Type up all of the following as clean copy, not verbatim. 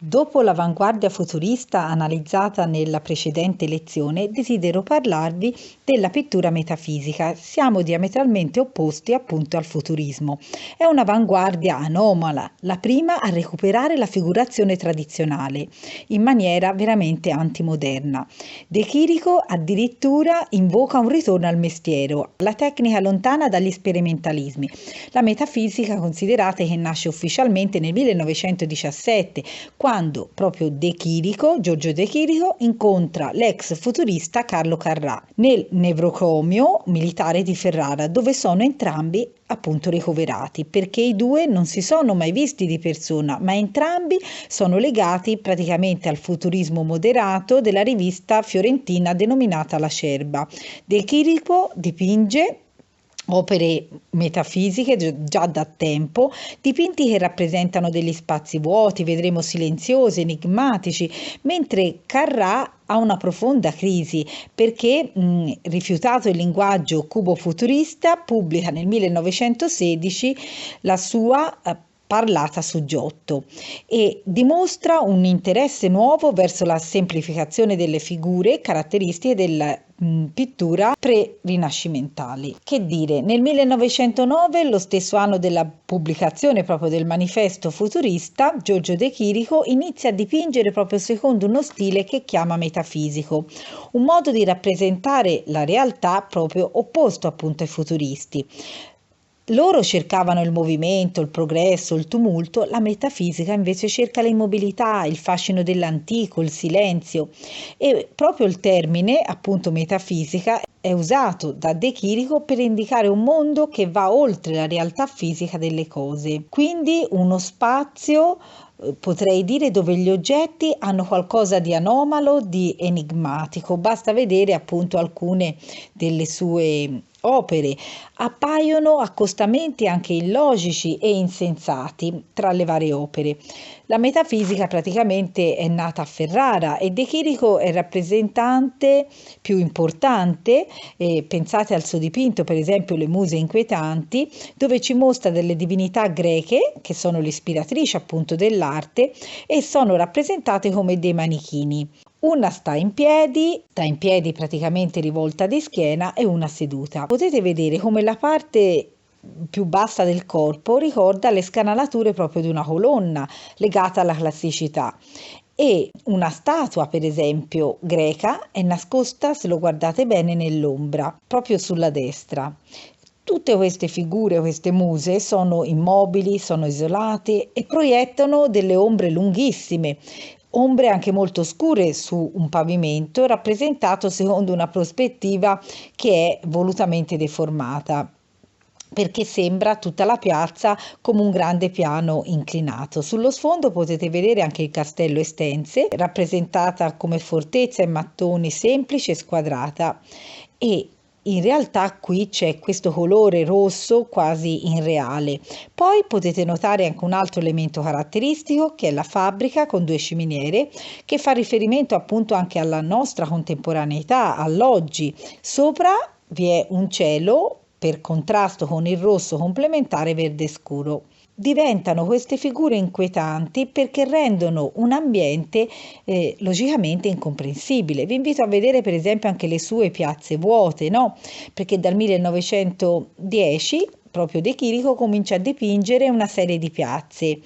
Dopo l'avanguardia futurista analizzata nella precedente lezione, desidero parlarvi della pittura metafisica. Siamo diametralmente opposti appunto al futurismo. È un'avanguardia anomala, la prima a recuperare la figurazione tradizionale, in maniera veramente antimoderna. De Chirico addirittura invoca un ritorno al mestiero, la tecnica lontana dagli sperimentalismi. La metafisica, considerate che nasce ufficialmente nel 1917, quando proprio Giorgio De Chirico incontra l'ex futurista Carlo Carrà nel Nevrocomio militare di Ferrara, dove sono entrambi appunto ricoverati, perché i due non si sono mai visti di persona, ma entrambi sono legati praticamente al futurismo moderato della rivista fiorentina denominata La Cerba. De Chirico dipinge opere metafisiche già da tempo, dipinti che rappresentano degli spazi vuoti, vedremo silenziosi, enigmatici, mentre Carrà ha una profonda crisi perché, rifiutato il linguaggio cubo-futurista, pubblica nel 1916 la sua parlata su Giotto e dimostra un interesse nuovo verso la semplificazione delle figure caratteristiche della pittura pre-rinascimentali. Che dire, nel 1909, lo stesso anno della pubblicazione proprio del manifesto futurista, Giorgio De Chirico inizia a dipingere proprio secondo uno stile che chiama metafisico, un modo di rappresentare la realtà proprio opposto appunto ai futuristi. Loro cercavano il movimento, il progresso, il tumulto, la metafisica invece cerca l'immobilità, il fascino dell'antico, il silenzio, e proprio il termine, appunto metafisica, è usato da De Chirico per indicare un mondo che va oltre la realtà fisica delle cose, quindi uno spazio, potrei dire, dove gli oggetti hanno qualcosa di anomalo, di enigmatico. Basta vedere appunto alcune delle sue opere. Appaiono accostamenti anche illogici e insensati tra le varie opere. La metafisica praticamente è nata a Ferrara e De Chirico è il rappresentante più importante. Pensate al suo dipinto, per esempio Le Muse Inquietanti, dove ci mostra delle divinità greche che sono l'ispiratrice appunto dell'arte e sono rappresentate come dei manichini. Una sta in piedi praticamente rivolta di schiena, e una seduta. Potete vedere come la parte più bassa del corpo ricorda le scanalature proprio di una colonna legata alla classicità. E una statua, per esempio, greca è nascosta, se lo guardate bene, nell'ombra, proprio sulla destra. Tutte queste figure, queste muse, sono immobili, sono isolate e proiettano delle ombre lunghissime, ombre anche molto scure su un pavimento rappresentato secondo una prospettiva che è volutamente deformata, perché sembra tutta la piazza come un grande piano inclinato. Sullo sfondo potete vedere anche il castello Estense, rappresentata come fortezza in mattoni semplici e squadrata, e in realtà qui c'è questo colore rosso quasi irreale. Poi potete notare anche un altro elemento caratteristico, che è la fabbrica con due ciminiere, che fa riferimento appunto anche alla nostra contemporaneità, all'oggi. Sopra vi è un cielo per contrasto con il rosso complementare verde scuro. Diventano queste figure inquietanti perché rendono un ambiente logicamente incomprensibile. Vi invito a vedere per esempio anche le sue piazze vuote, no? Perché dal 1910 proprio De Chirico comincia a dipingere una serie di piazze,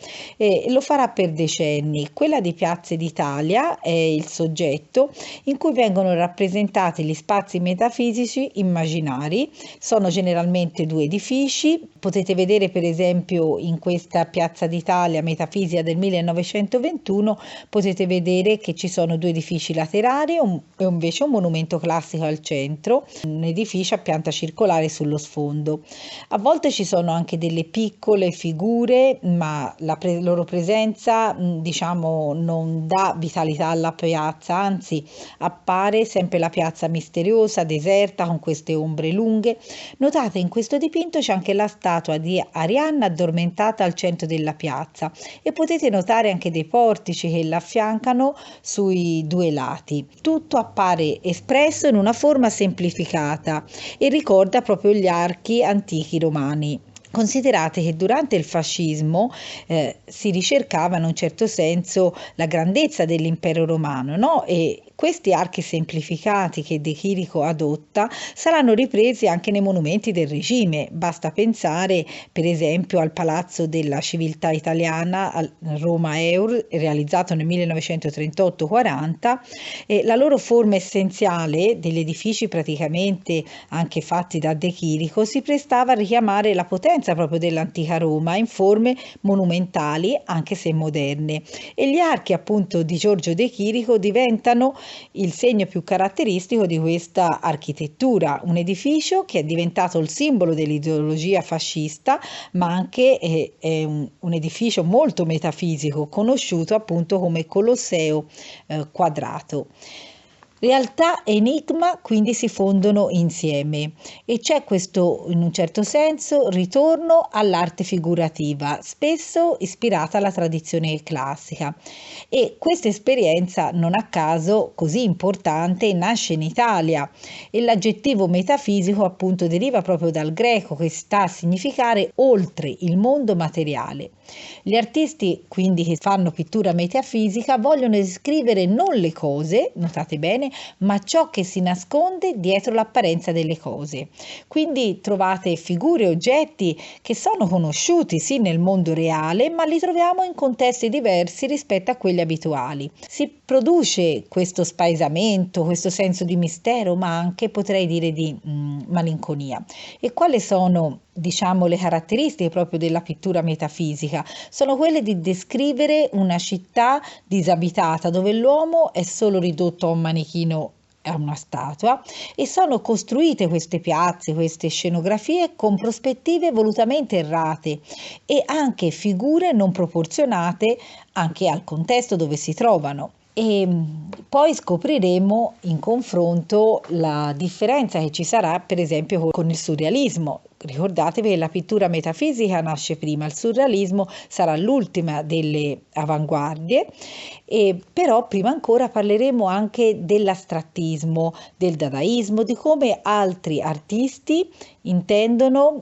lo farà per decenni. Quella di Piazze d'Italia è il soggetto in cui vengono rappresentati gli spazi metafisici immaginari. Sono generalmente due edifici. Potete vedere per esempio in questa Piazza d'Italia metafisica del 1921, potete vedere che ci sono due edifici laterali e invece un monumento classico al centro, un edificio a pianta circolare sullo sfondo. A volte ci sono anche delle piccole figure, ma la loro presenza, diciamo, non dà vitalità alla piazza, anzi appare sempre la piazza misteriosa, deserta, con queste ombre lunghe. Notate, in questo dipinto c'è anche la statua di Arianna addormentata al centro della piazza, e potete notare anche dei portici che la affiancano sui due lati. Tutto appare espresso in una forma semplificata e ricorda proprio gli archi antichi romani. Considerate che durante il fascismo si ricercava in un certo senso la grandezza dell'impero romano, no? E questi archi semplificati che De Chirico adotta saranno ripresi anche nei monumenti del regime. Basta pensare per esempio al Palazzo della Civiltà Italiana a Roma Eur, realizzato nel 1938-40. La loro forma essenziale degli edifici praticamente anche fatti da De Chirico si prestava a richiamare la potenza proprio dell'antica Roma in forme monumentali anche se moderne, e gli archi appunto di Giorgio De Chirico diventano il segno più caratteristico di questa architettura, un edificio che è diventato il simbolo dell'ideologia fascista, ma anche è un edificio molto metafisico, conosciuto appunto come Colosseo quadrato. Realtà e enigma quindi si fondono insieme e c'è questo, in un certo senso, ritorno all'arte figurativa, spesso ispirata alla tradizione classica. E questa esperienza, non a caso così importante, nasce in Italia, e l'aggettivo metafisico appunto deriva proprio dal greco, che sta a significare oltre il mondo materiale. Gli artisti quindi che fanno pittura metafisica vogliono descrivere non le cose, notate bene, ma ciò che si nasconde dietro l'apparenza delle cose. Quindi trovate figure e oggetti che sono conosciuti sì nel mondo reale, ma li troviamo in contesti diversi rispetto a quelli abituali. Si produce questo spaesamento, questo senso di mistero, ma anche potrei dire di malinconia. E quali sono, diciamo, le caratteristiche proprio della pittura metafisica? Sono quelle di descrivere una città disabitata dove l'uomo è solo ridotto a un manichino, a una statua, e sono costruite queste piazze, queste scenografie con prospettive volutamente errate e anche figure non proporzionate anche al contesto dove si trovano. E poi scopriremo in confronto la differenza che ci sarà per esempio con il surrealismo. Ricordatevi che la pittura metafisica nasce prima, il surrealismo sarà l'ultima delle avanguardie, e però prima ancora parleremo anche dell'astrattismo, del dadaismo, di come altri artisti intendono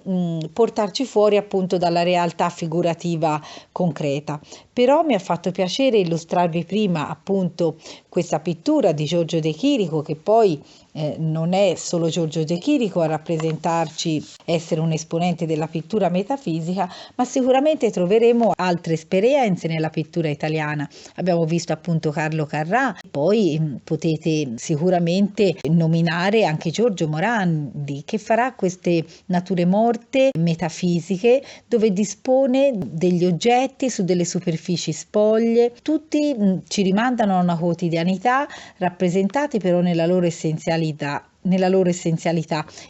portarci fuori appunto dalla realtà figurativa concreta. Però mi ha fatto piacere illustrarvi prima appunto questa pittura di Giorgio De Chirico, che poi non è solo Giorgio De Chirico a rappresentarci, essere un esponente della pittura metafisica, ma sicuramente troveremo altre esperienze nella pittura italiana. Abbiamo visto appunto Carlo Carrà, poi potete sicuramente nominare anche Giorgio Morandi, che farà queste nature morte metafisiche dove dispone degli oggetti su delle superfici spoglie, tutti ci rimandano a una quotidianità rappresentati però nella loro essenzialità,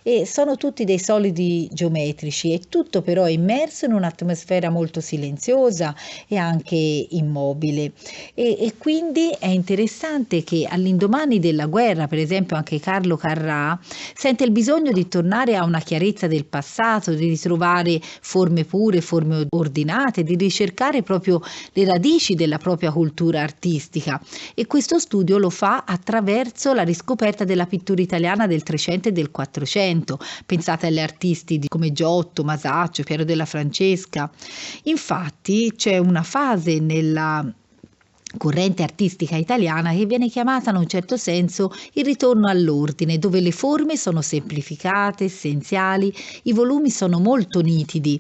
e sono tutti dei solidi geometrici, e tutto però è immerso in un'atmosfera molto silenziosa e anche immobile, e quindi è interessante che all'indomani della guerra, per esempio, anche Carlo Carrà sente il bisogno di tornare a una chiarezza del passato, di ritrovare forme pure, forme ordinate, di ricercare proprio le radici della propria cultura artistica, e questo studio lo fa attraverso la riscoperta della pittura italiana del 300 e del 400. Pensate agli artisti come Giotto, Masaccio, Piero della Francesca. Infatti c'è una fase nella corrente artistica italiana che viene chiamata in un certo senso il ritorno all'ordine, dove le forme sono semplificate, essenziali, i volumi sono molto nitidi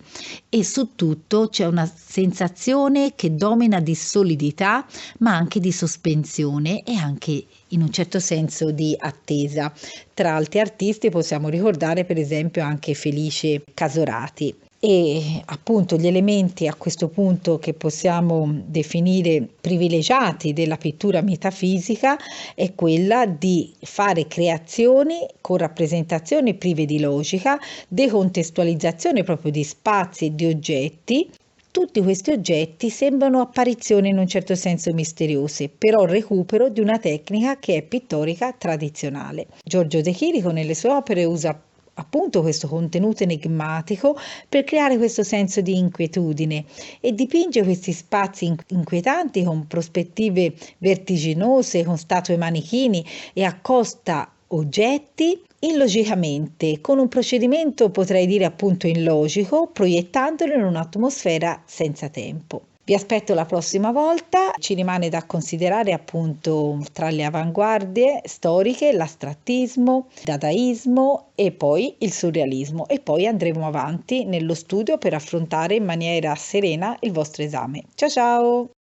e su tutto c'è una sensazione che domina di solidità, ma anche di sospensione e anche in un certo senso di attesa. Tra altri artisti possiamo ricordare per esempio anche Felice Casorati. E appunto gli elementi a questo punto che possiamo definire privilegiati della pittura metafisica è quella di fare creazioni con rappresentazioni prive di logica, decontestualizzazione proprio di spazi e di oggetti. Tutti questi oggetti sembrano apparizioni in un certo senso misteriose, però recupero di una tecnica che è pittorica tradizionale. Giorgio De Chirico nelle sue opere usa appunto questo contenuto enigmatico per creare questo senso di inquietudine, e dipinge questi spazi inquietanti con prospettive vertiginose, con statue manichini, e accosta oggetti illogicamente, con un procedimento potrei dire appunto illogico, proiettandolo in un'atmosfera senza tempo. Vi aspetto la prossima volta, ci rimane da considerare appunto tra le avanguardie storiche l'astrattismo, il dadaismo e poi il surrealismo e poi andremo avanti nello studio per affrontare in maniera serena il vostro esame. Ciao ciao!